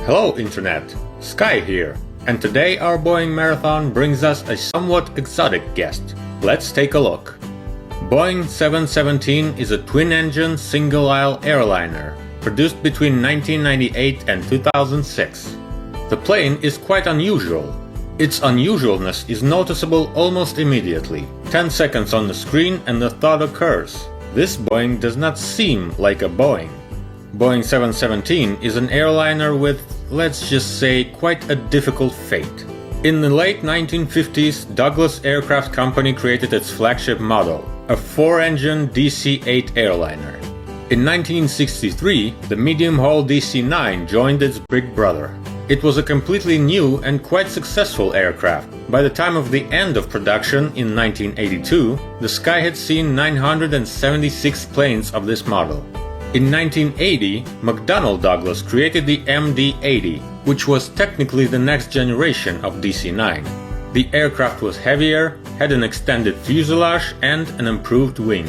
Hello Internet, Sky here, and today our Boeing Marathon brings us a somewhat exotic guest. Let's take a look. Boeing 717 is a twin-engine, single-aisle airliner, produced between 1998 and 2006. The plane is quite unusual. Its unusualness is noticeable almost immediately. 10 seconds on the screen and the thought occurs. This Boeing does not seem like a Boeing. Boeing 717 is an airliner with, let's just say, quite a difficult fate. In the late 1950s, Douglas Aircraft Company created its flagship model, a 4-engine DC-8 airliner. In 1963, the medium-haul DC-9 joined its big brother. It was a completely new and quite successful aircraft. By the time of the end of production in 1982, the sky had seen 976 planes of this model. In 1980, McDonnell Douglas created the MD-80, which was technically the next generation of DC-9. The aircraft was heavier, had an extended fuselage and an improved wing.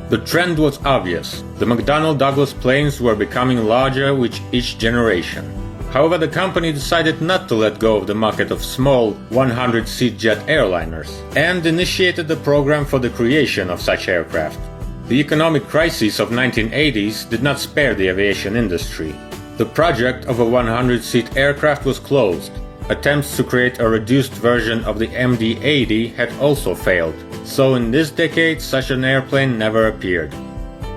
The trend was obvious. The McDonnell Douglas planes were becoming larger with each generation. However, the company decided not to let go of the market of small 100-seat jet airliners and initiated the program for the creation of such aircraft. The economic crisis of 1980s did not spare the aviation industry. The project of a 100-seat aircraft was closed. Attempts to create a reduced version of the MD-80 had also failed, so in this decade such an airplane never appeared.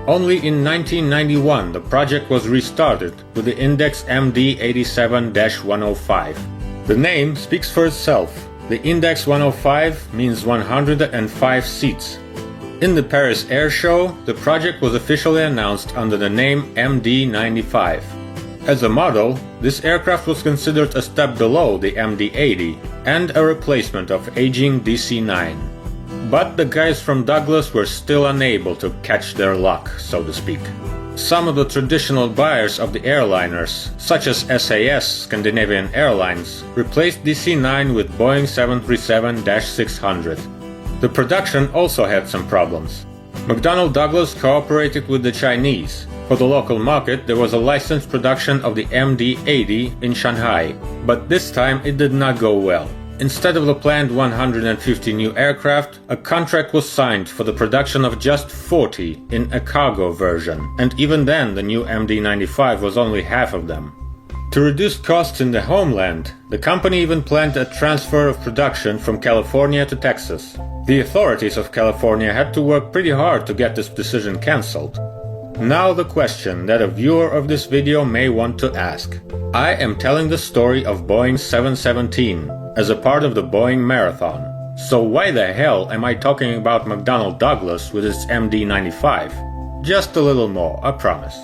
Only in 1991 the project was restarted with the index MD-87-105. The name speaks for itself. The index 105 means 105 seats. In the Paris Air Show, the project was officially announced under the name MD-95. As a model, this aircraft was considered a step below the MD-80 and a replacement of aging DC-9. But the guys from Douglas were still unable to catch their luck, so to speak. Some of the traditional buyers of the airliners, such as SAS Scandinavian Airlines, replaced DC-9 with Boeing 737-600. The production also had some problems. McDonnell Douglas cooperated with the Chinese. For the local market, there was a licensed production of the MD-80 in Shanghai, but this time it did not go well. Instead of the planned 150 new aircraft, a contract was signed for the production of just 40 in a cargo version, and even then the new MD-95 was only half of them. To reduce costs in the homeland, the company even planned a transfer of production from California to Texas. The authorities of California had to work pretty hard to get this decision cancelled. Now the question that a viewer of this video may want to ask. I am telling the story of Boeing 717 as a part of the Boeing Marathon. So why the hell am I talking about McDonnell Douglas with its MD-95? Just a little more, I promise.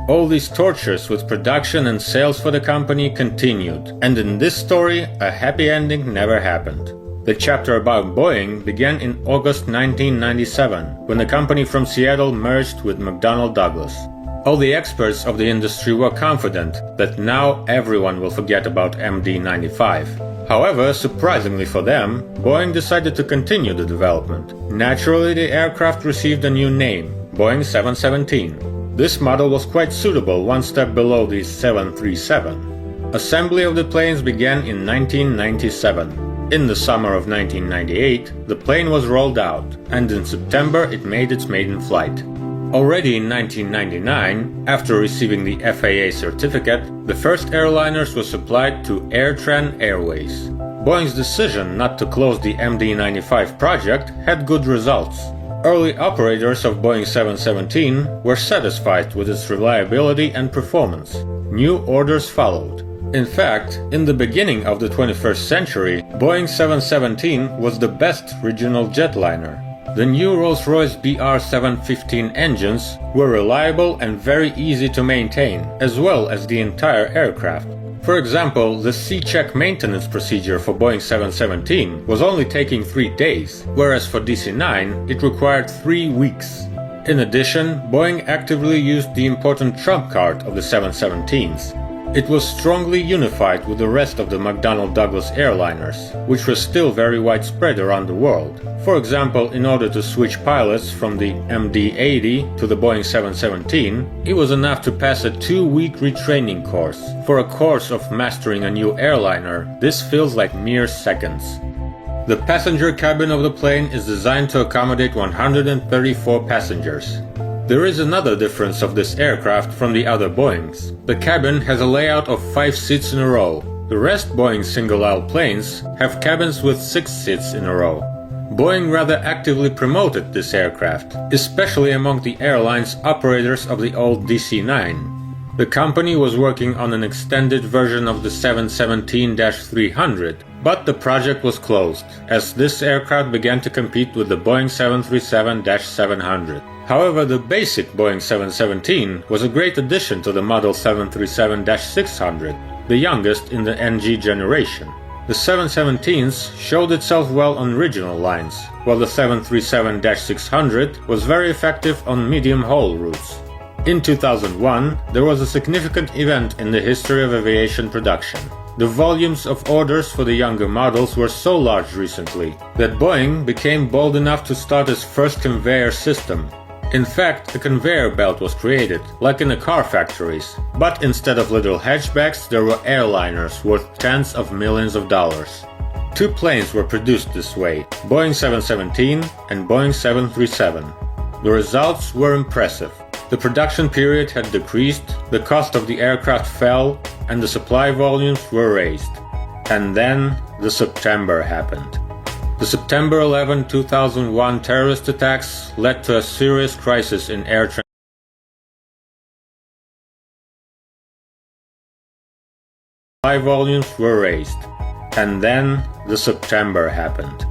All these tortures with production and sales for the company continued, and in this story, a happy ending never happened. The chapter about Boeing began in August 1997, when the company from Seattle merged with McDonnell Douglas. All the experts of the industry were confident that now everyone will forget about MD-95. However, surprisingly for them, Boeing decided to continue the development. Naturally, the aircraft received a new name, Boeing 717. This model was quite suitable, one step below the 737. Assembly of the planes began in 1997. In the summer of 1998, the plane was rolled out, and in September it made its maiden flight. Already in 1999, after receiving the FAA certificate, the first airliners were supplied to AirTran Airways. Boeing's decision not to close the MD-95 project had good results. Early operators of Boeing 717 were satisfied with its reliability and performance. New orders followed. In fact, in the beginning of the 21st century, Boeing 717 was the best regional jetliner. The new Rolls-Royce BR-715 engines were reliable and very easy to maintain, as well as the entire aircraft. For example, the C-check maintenance procedure for Boeing 717 was only taking 3 days, whereas for DC-9 it required 3 weeks. In addition, Boeing actively used the important trump card of the 717s. It was strongly unified with the rest of the McDonnell Douglas airliners, which were still very widespread around the world. For example, in order to switch pilots from the MD-80 to the Boeing 717, it was enough to pass a 2-week retraining course. For a course of mastering a new airliner, this feels like mere seconds. The passenger cabin of the plane is designed to accommodate 134 passengers. There is another difference of this aircraft from the other Boeings. The cabin has a layout of 5 seats in a row. The rest Boeing single-aisle planes have cabins with 6 seats in a row. Boeing rather actively promoted this aircraft, especially among the airline's operators of the old DC-9. The company was working on an extended version of the 717-300, but the project was closed, as this aircraft began to compete with the Boeing 737-700. However, the basic Boeing 717 was a great addition to the model 737-600, the youngest in the NG generation. The 717s showed itself well on regional lines, while the 737-600 was very effective on medium-haul routes. In 2001, there was a significant event in the history of aviation production. The volumes of orders for the younger models were so large recently that Boeing became bold enough to start its first conveyor system. In fact, a conveyor belt was created, like in the car factories, but instead of little hatchbacks, there were airliners worth tens of millions of dollars. 2 planes were produced this way, Boeing 717 and Boeing 737. The results were impressive. The production period had decreased, the cost of the aircraft fell, and the supply volumes were raised. And then the September happened. The September 11, 2001 terrorist attacks led to a serious crisis in air transport. Supply volumes were raised. And then the September happened.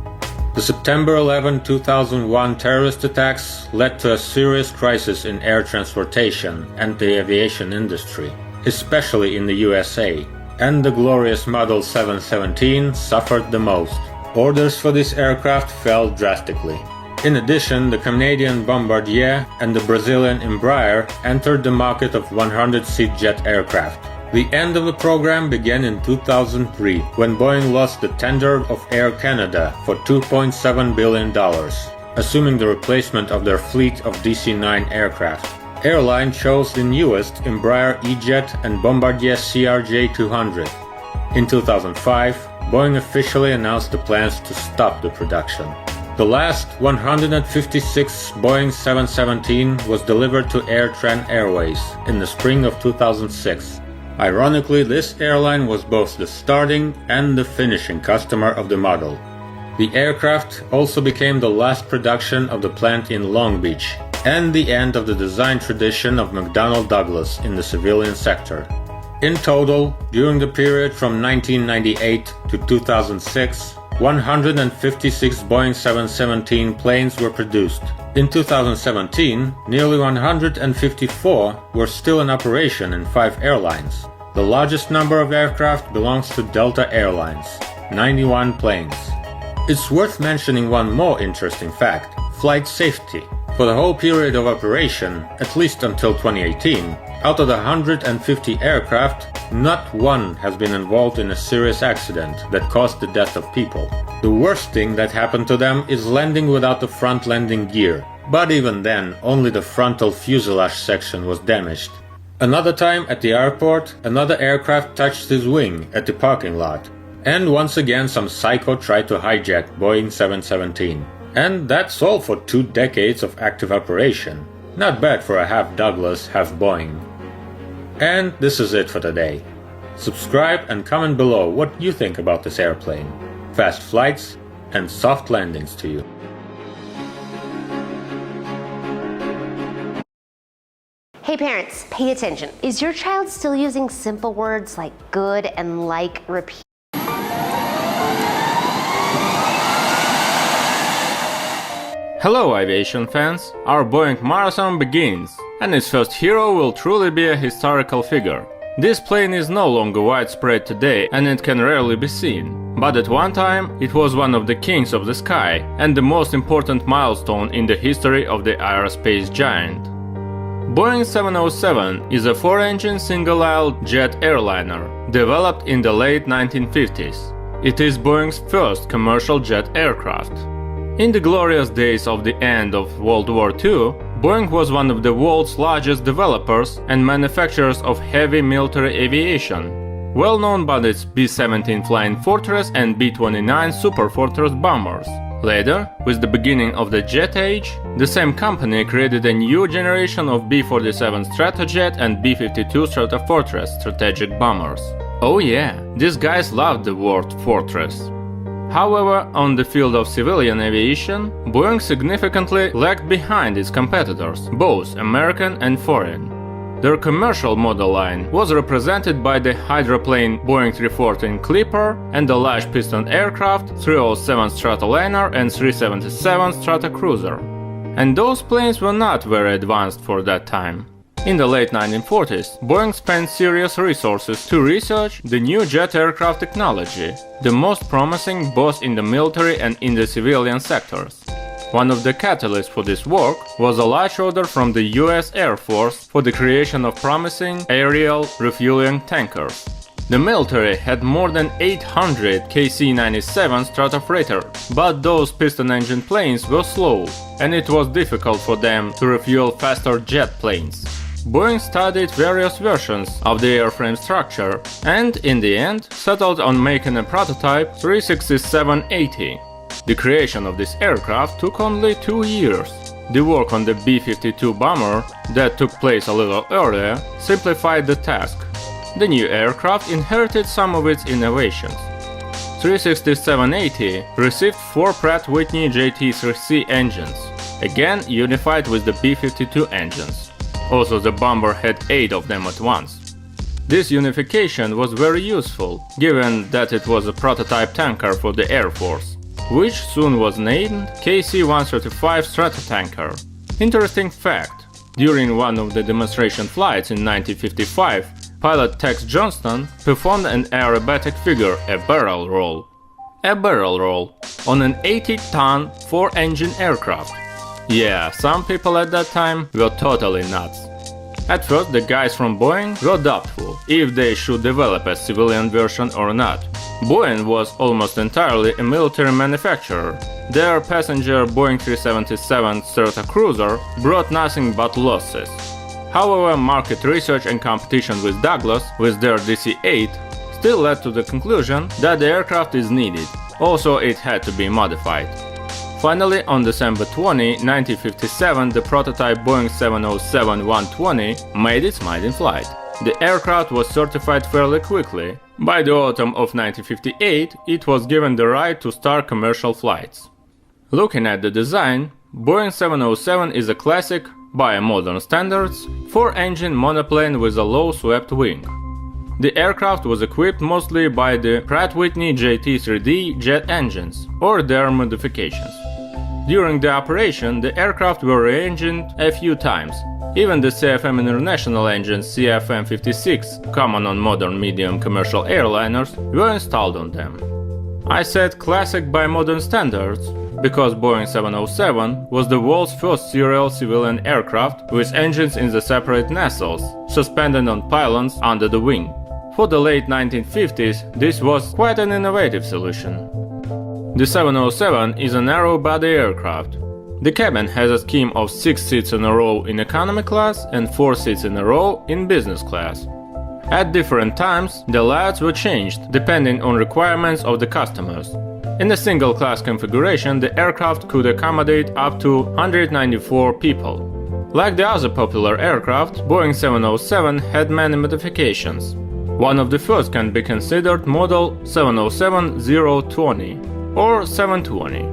The September 11, 2001 terrorist attacks led to a serious crisis in air transportation and the aviation industry, especially in the USA, and the glorious Model 717 suffered the most. Orders for this aircraft fell drastically. In addition, the Canadian Bombardier and the Brazilian Embraer entered the market of 100-seat jet aircraft. The end of the program began in 2003, when Boeing lost the tender of Air Canada for $2.7 billion, assuming the replacement of their fleet of DC-9 aircraft. Airline chose the newest Embraer E-Jet and Bombardier CRJ-200. In 2005, Boeing officially announced the plans to stop the production. The last 156 Boeing 717 was delivered to AirTran Airways in the spring of 2006. Ironically, this airline was both the starting and the finishing customer of the model. The aircraft also became the last production of the plant in Long Beach, and the end of the design tradition of McDonnell Douglas in the civilian sector. In total, during the period from 1998 to 2006, 156 Boeing 717 planes were produced. In 2017, nearly 154 were still in operation in 5 airlines. The largest number of aircraft belongs to Delta Airlines, 91 planes. It's worth mentioning one more interesting fact: flight safety. For the whole period of operation, at least until 2018, out of the 150 aircraft, not one has been involved in a serious accident that caused the death of people. The worst thing that happened to them is landing without the front landing gear, but even then, only the frontal fuselage section was damaged. Another time at the airport, another aircraft touched his wing at the parking lot. And once again some psycho tried to hijack Boeing 717. And that's all for 2 decades of active operation. Not bad for a half Douglas, half Boeing. And this is it for today. Subscribe and comment below what you think about this airplane. Fast flights and soft landings to you. Hey parents, pay attention. Is your child still using simple words like good and like repeat? Hello aviation fans, our Boeing marathon begins, and its first hero will truly be a historical figure. This plane is no longer widespread today and it can rarely be seen, but at one time it was one of the kings of the sky and the most important milestone in the history of the aerospace giant. Boeing 707 is a 4-engine single-aisle jet airliner developed in the late 1950s. It is Boeing's first commercial jet aircraft. In the glorious days of the end of World War II, Boeing was one of the world's largest developers and manufacturers of heavy military aviation, well known by its B-17 Flying Fortress and B-29 Super Fortress bombers. Later, with the beginning of the jet age, the same company created a new generation of B-47 Stratojet and B-52 Stratofortress strategic bombers. Oh yeah, these guys loved the word fortress. However, on the field of civilian aviation, Boeing significantly lagged behind its competitors, both American and foreign. Their commercial model line was represented by the hydroplane Boeing 314 Clipper and the large piston aircraft 307 Stratoliner and 377 Stratocruiser. And those planes were not very advanced for that time. In the late 1940s, Boeing spent serious resources to research the new jet aircraft technology, the most promising both in the military and in the civilian sectors. One of the catalysts for this work was a large order from the US Air Force for the creation of promising aerial refueling tankers. The military had more than 800 KC-97 Stratofreighters, but those piston-engine planes were slow, and it was difficult for them to refuel faster jet planes. Boeing studied various versions of the airframe structure and, in the end, settled on making a prototype 367-80. The creation of this aircraft took only 2 years. The work on the B-52 bomber, that took place a little earlier, simplified the task. The new aircraft inherited some of its innovations. 367-80 received 4 Pratt & Whitney JT3C engines, again unified with the B-52 engines. Also, the bomber had 8 of them at once. This unification was very useful, given that it was a prototype tanker for the Air Force, which soon was named KC-135 Stratotanker. Interesting fact: during one of the demonstration flights in 1955, pilot Tex Johnston performed an aerobatic figure, a barrel roll. A barrel roll on an 80-ton 4-engine aircraft. Yeah, some people at that time were totally nuts. At first, the guys from Boeing were doubtful if they should develop a civilian version or not. Boeing was almost entirely a military manufacturer. Their passenger Boeing 377 Stratocruiser brought nothing but losses. However, market research and competition with Douglas with their DC-8 still led to the conclusion that the aircraft is needed. Also, it had to be modified. Finally, on December 20, 1957, the prototype Boeing 707-120 made its maiden flight. The aircraft was certified fairly quickly. By the autumn of 1958, it was given the right to start commercial flights. Looking at the design, Boeing 707 is a classic, by modern standards, 4-engine monoplane with a low swept wing. The aircraft was equipped mostly by the Pratt & Whitney JT3D jet engines, or their modifications. During the operation, the aircraft were re-engined a few times. Even the CFM International engine CFM56, common on modern medium commercial airliners, were installed on them. I said classic by modern standards because Boeing 707 was the world's first serial civilian aircraft with engines in the separate nacelles, suspended on pylons under the wing. For the late 1950s, this was quite an innovative solution. The 707 is a narrow-body aircraft. The cabin has a scheme of 6 seats in a row in economy class and 4 seats in a row in business class. At different times, the layouts were changed depending on requirements of the customers. In a single-class configuration, the aircraft could accommodate up to 194 people. Like the other popular aircraft, Boeing 707 had many modifications. One of the first can be considered model 707-020 or 720.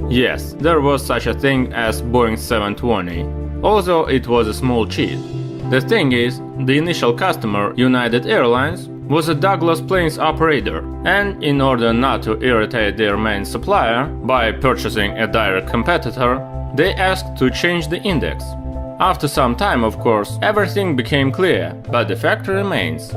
Yes, there was such a thing as Boeing 720, although it was a small cheat. The thing is, the initial customer, United Airlines, was a Douglas planes operator, and in order not to irritate their main supplier by purchasing a direct competitor, they asked to change the index. After some time, of course, everything became clear, but the fact remains.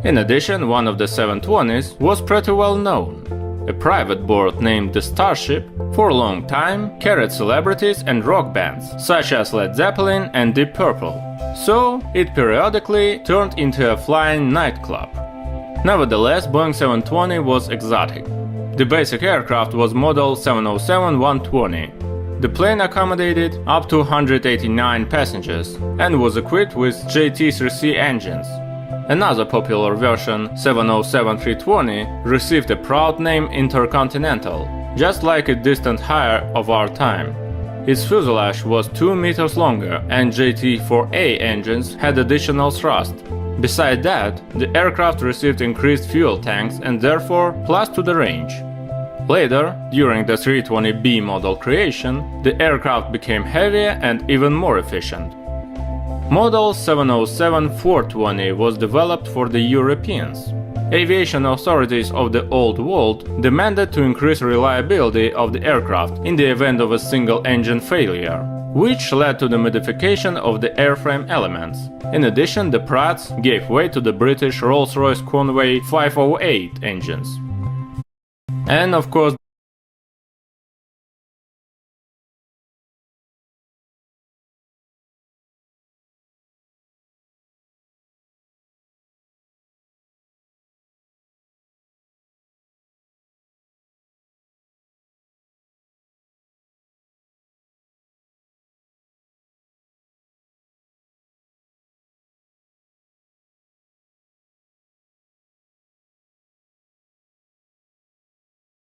In addition, one of the 720s was pretty well known. a private board named the Starship, for a long time carried celebrities and rock bands, such as Led Zeppelin and Deep Purple. So, it periodically turned into a flying nightclub. Nevertheless, Boeing 720 was exotic. The basic aircraft was model 707-120. The plane accommodated up to 189 passengers and was equipped with JT3C engines. Another popular version, 707-320, received a proud name Intercontinental, just like a distant hire of our time. Its fuselage was 2 meters longer and JT4A engines had additional thrust. Besides that, the aircraft received increased fuel tanks and therefore plus to the range. Later, during the 320B model creation, the aircraft became heavier and even more efficient. Model 707-420 was developed for the Europeans. Aviation authorities of the Old World demanded to increase reliability of the aircraft in the event of a single engine failure, which led to the modification of the airframe elements. In addition, the Pratts gave way to the British Rolls-Royce Conway 508 engines. And of course,